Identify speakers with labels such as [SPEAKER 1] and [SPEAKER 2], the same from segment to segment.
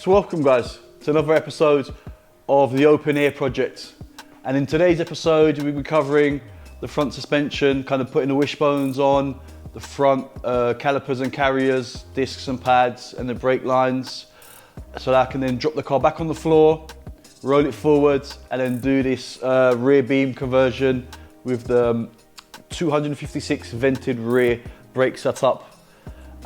[SPEAKER 1] So welcome guys to another episode of the Open Air project. And in today's episode, we'll be covering the front suspension, kind of putting the wishbones on, the front calipers and carriers, discs and pads, and the brake lines, so that I can then drop the car back on the floor, roll it forwards, and then do this rear beam conversion with the 256 vented rear brake setup.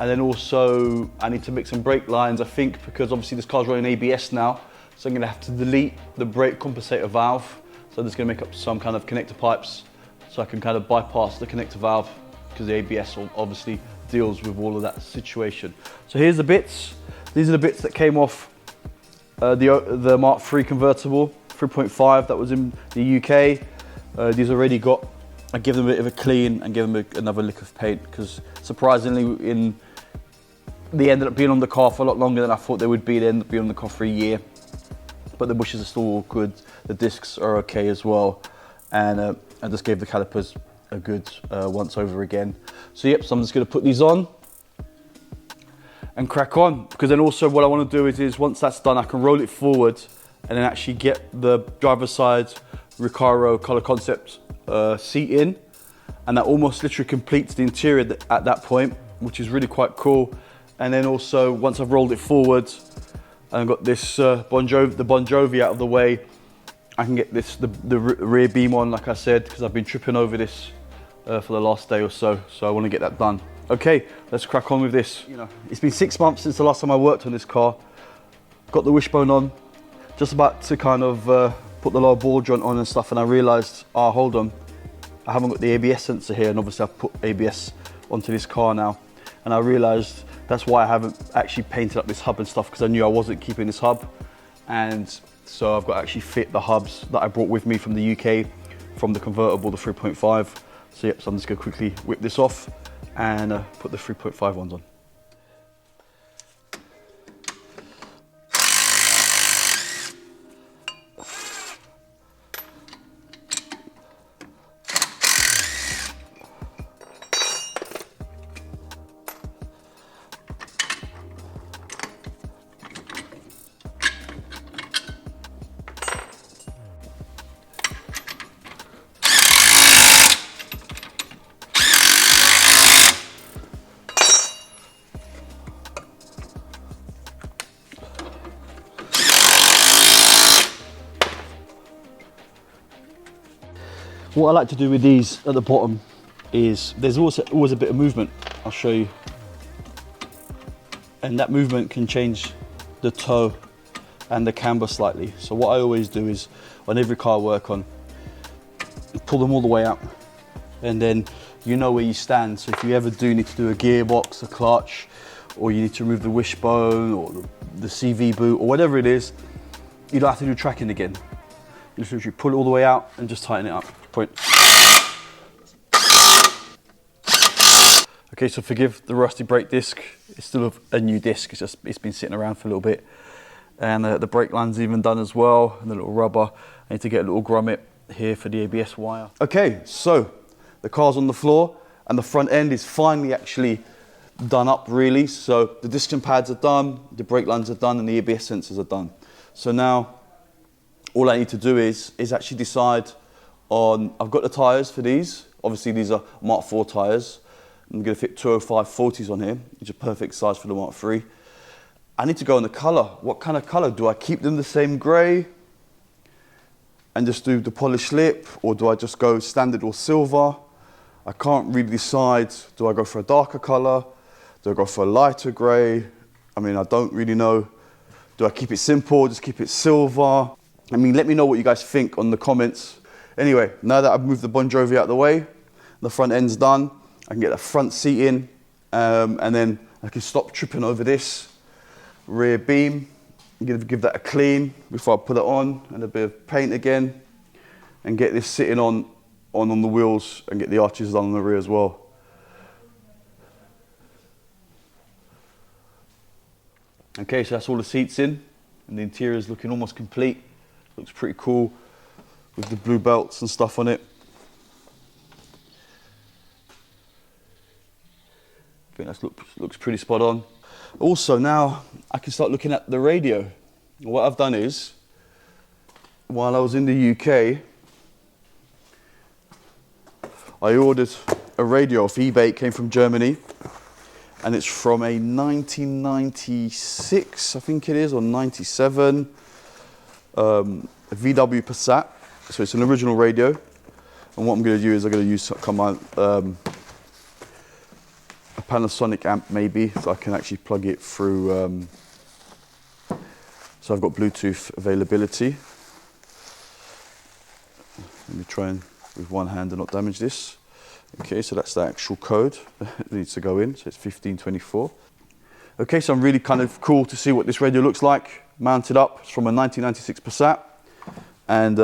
[SPEAKER 1] And then also I need to make some brake lines, I think, because obviously this car's running ABS now, so I'm gonna have to delete the brake compensator valve. So I'm just gonna make up some kind of connector pipes so I can kind of bypass the connector valve, because the ABS obviously deals with all of that situation. So here's the bits. These are the bits that came off the Mark III convertible 3.5 that was in the UK. These already got, I give them a bit of a clean and give them another lick of paint, because surprisingly they ended up being on the car for a lot longer than I thought they would be. They ended up being on the car for a year, but the bushes are still all good. The discs are okay as well, and I just gave the calipers a good once over again. So yep, so I'm just going to put these on and crack on, because then also what I want to do is once that's done, I can roll it forward and then actually get the driver's side Recaro Color Concept seat in, and that almost literally completes the interior at that point, which is really quite cool. And then also once I've rolled it forward and got this the Bon Jovi out of the way, I can get the rear beam on, like I said, because I've been tripping over this for the last day or so. So I want to get that done. Okay, let's crack on with this. You know, it's been 6 months since the last time I worked on this car. Got the wishbone on, just about to kind of put the lower ball joint on and stuff, and I realised, hold on, I haven't got the ABS sensor here, and obviously I've put ABS onto this car now, and I realised that's why I haven't actually painted up this hub and stuff, because I knew I wasn't keeping this hub. And so I've got to actually fit the hubs that I brought with me from the UK, from the convertible, the 3.5. So yep, so I'm just going to quickly whip this off and put the 3.5 ones on. What I like to do with these at the bottom is there's always a bit of movement. I'll show you. And that movement can change the toe and the camber slightly. So what I always do is, on every car I work on, pull them all the way out. And then you know where you stand. So if you ever do need to do a gearbox, a clutch, or you need to remove the wishbone or the CV boot or whatever it is, you don't have to do tracking again. You just literally pull it all the way out and just tighten it up. Point. Okay, so forgive the rusty brake disc. It's still a new disc. It's been sitting around for a little bit, and the brake line's even done as well, and the little rubber. I need to get a little grommet here for the ABS wire. Okay, so the car's on the floor, and the front end is finally actually done up, really. So the disc and pads are done, the brake lines are done, and the ABS sensors are done. So now all I need to do is actually decide on, I've got the tyres for these. Obviously these are Mark IV tyres. I'm going to fit 205 40s on here, which are perfect size for the Mark III. I need to go on the colour. What kind of colour? Do I keep them the same grey and just do the polished lip, or do I just go standard or silver? I can't really decide. Do I go for a darker colour? Do I go for a lighter grey? I mean, I don't really know. Do I keep it simple, just keep it silver? I mean, let me know what you guys think on the comments. Anyway, now that I've moved the Bon Jovi out of the way, the front end's done, I can get the front seat in, and then I can stop tripping over this rear beam. Give that a clean before I put it on, and a bit of paint again, and get this sitting on the wheels, and get the arches done on the rear as well. Okay, so that's all the seats in, and the interior is looking almost complete. Looks pretty cool with the blue belts and stuff on it. I think that looks pretty spot on. Also now I can start looking at the radio. What I've done is, while I was in the UK, I ordered a radio off eBay. It came from Germany, and it's from a 1996, I think it is, or 97, a VW Passat. So it's an original radio. And what I'm going to do is I'm going to use a Panasonic amp maybe, so I can actually plug it through. So I've got Bluetooth availability. Let me try and, with one hand, and not damage this. Okay, so that's the actual code that needs to go in, so it's 1524. Okay, so I'm really kind of cool to see what this radio looks like, mounted up. It's from a 1996 Passat. And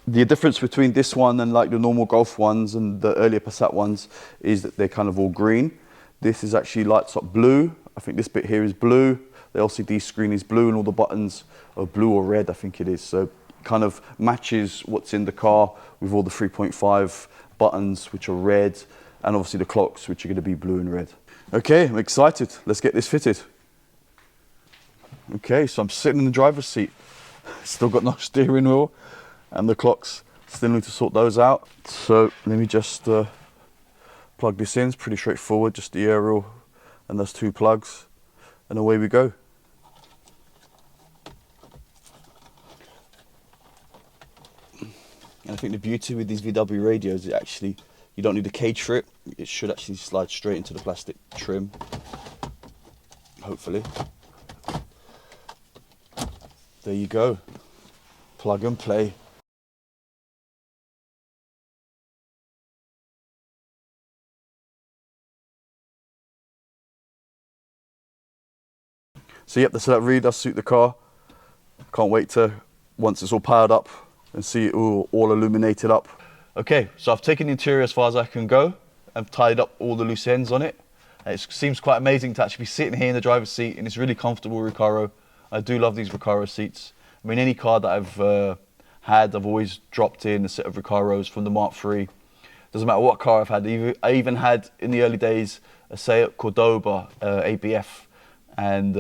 [SPEAKER 1] the difference between this one and like the normal Golf ones and the earlier Passat ones is that they're kind of all green. This is actually lights up blue. I think this bit here is blue. The LCD screen is blue and all the buttons are blue or red, I think it is. So kind of matches what's in the car with all the 3.5 buttons, which are red, and obviously the clocks, which are going to be blue and red. Okay, I'm excited. Let's get this fitted. Okay, so I'm sitting in the driver's seat. Still got no steering wheel, and the clocks, still need to sort those out. So let me just plug this in. It's pretty straightforward, just the aerial and those two plugs, and away we go. And I think the beauty with these VW radios is actually you don't need a cage for it. It should actually slide straight into the plastic trim, hopefully. There you go, plug and play. So yep, so that really does suit the car. Can't wait to, once it's all powered up, and see it all illuminated up. Okay, so I've taken the interior as far as I can go. I've tied up all the loose ends on it. It seems quite amazing to actually be sitting here in the driver's seat, and it's really comfortable Recaro. I do love these Recaro seats. I mean, any car that I've had, I've always dropped in a set of Recaros from the Mark III. Doesn't matter what car I've had. I even had, in the early days, a Seat Cordoba ABF, and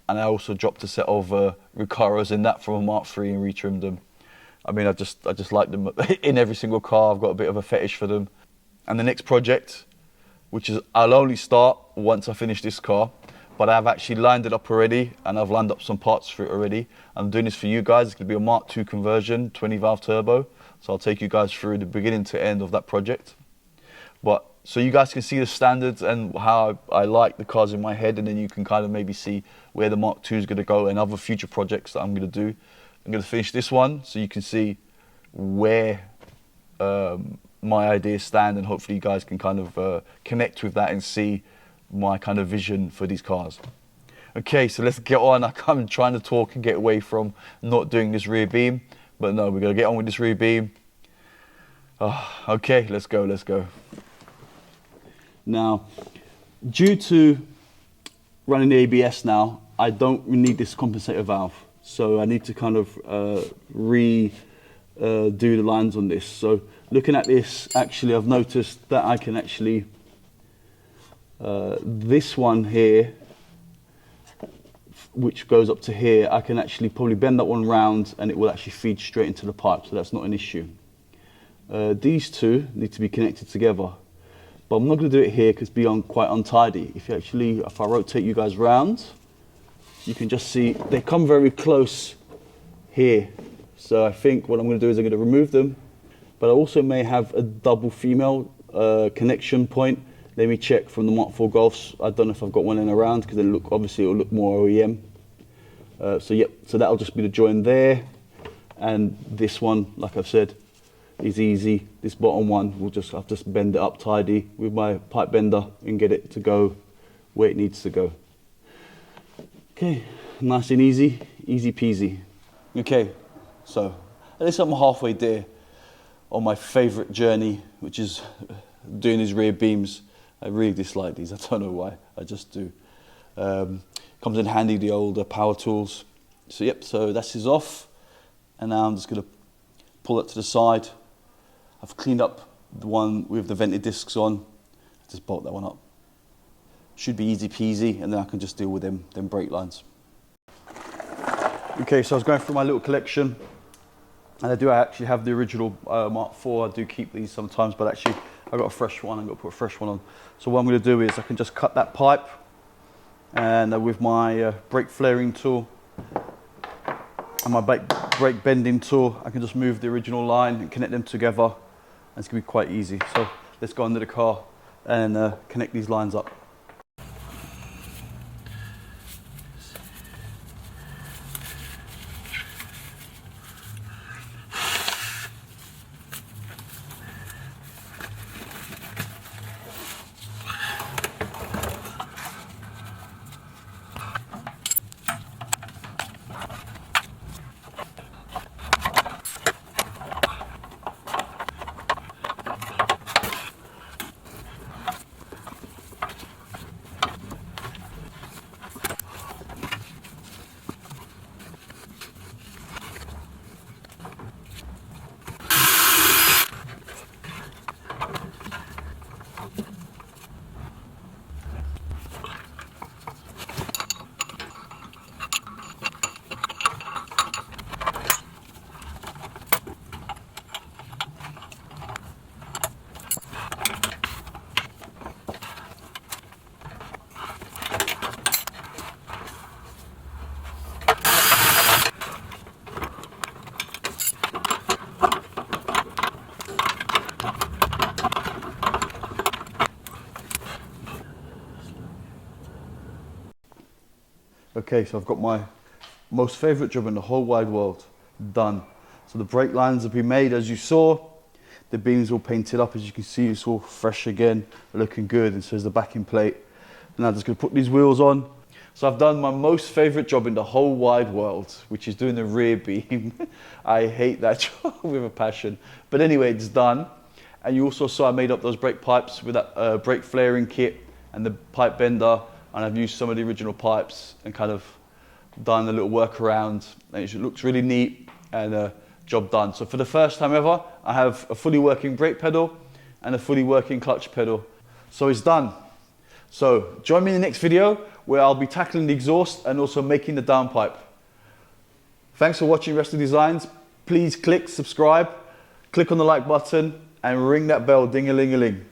[SPEAKER 1] I also dropped a set of Recaros in that from a Mark III and retrimmed them. I mean, I just like them in every single car. I've got a bit of a fetish for them. And the next project, which is I'll only start once I finish this car, but I've actually lined it up already, and I've lined up some parts for it already. I'm doing this for you guys. It's going to be a Mark II conversion, 20 valve turbo. So I'll take you guys through the beginning to end of that project. But so you guys can see the standards and how I like the cars in my head, and then you can kind of maybe see where the Mark II is going to go and other future projects that I'm going to do. I'm going to finish this one so you can see where my ideas stand, and hopefully you guys can kind of connect with that and see my kind of vision for these cars. Okay, so let's get on. I'm trying to talk and get away from not doing this rear beam, but no, we're going to get on with this rear beam. Okay, let's go. Now, due to running the ABS now, I don't need this compensator valve. So I need to kind of do the lines on this. So looking at this, actually I've noticed that I can actually, this one here, which goes up to here, I can actually probably bend that one round and it will actually feed straight into the pipe, so that's not an issue. These two need to be connected together, but I'm not going to do it here because it's quite untidy. If I rotate you guys round, you can just see they come very close here. So I think what I'm going to do is I'm going to remove them, but I also may have a double female connection point. Let me check from the Mark IV Golfs. I don't know if I've got one in around because obviously it will look more OEM. So that'll just be the join there, and this one, like I've said, is easy. This bottom one, I'll just bend it up tidy with my pipe bender and get it to go where it needs to go. Okay, nice and easy peasy. Okay, so at least I'm halfway there on my favourite journey, which is doing these rear beams. I really dislike these, I don't know why, I just do. Comes in handy, the older power tools. So yep, so this is off, and now I'm just going to pull it to the side. I've cleaned up the one with the vented discs on, just bolt that one up. should be easy peasy, and then I can just deal with them brake lines. Okay, so I was going through my little collection, and I do actually have the original Mark IV. I do keep these sometimes, but actually I've got a fresh one. I'm going to put a fresh one on. So what I'm going to do is I can just cut that pipe, and with my brake flaring tool and my brake bending tool, I can just move the original line and connect them together, and it's going to be quite easy. So let's go under the car and connect these lines up. Okay, so I've got my most favourite job in the whole wide world done. So the brake lines have been made, as you saw. The beams all painted up, as you can see. It's all fresh again, looking good, and so is the backing plate. Now I'm just going to put these wheels on. So I've done my most favourite job in the whole wide world, which is doing the rear beam. I hate that job with a passion. But anyway, it's done. And you also saw I made up those brake pipes with that brake flaring kit and the pipe bender. And I've used some of the original pipes and kind of done a little workaround, and it looks really neat, and job done. So for the first time ever, I have a fully working brake pedal and a fully working clutch pedal. So it's done. So join me in the next video where I'll be tackling the exhaust and also making the downpipe. Thanks for watching Resto Designs. Please click subscribe, click on the like button, and ring that bell, ding-a-ling-a-ling.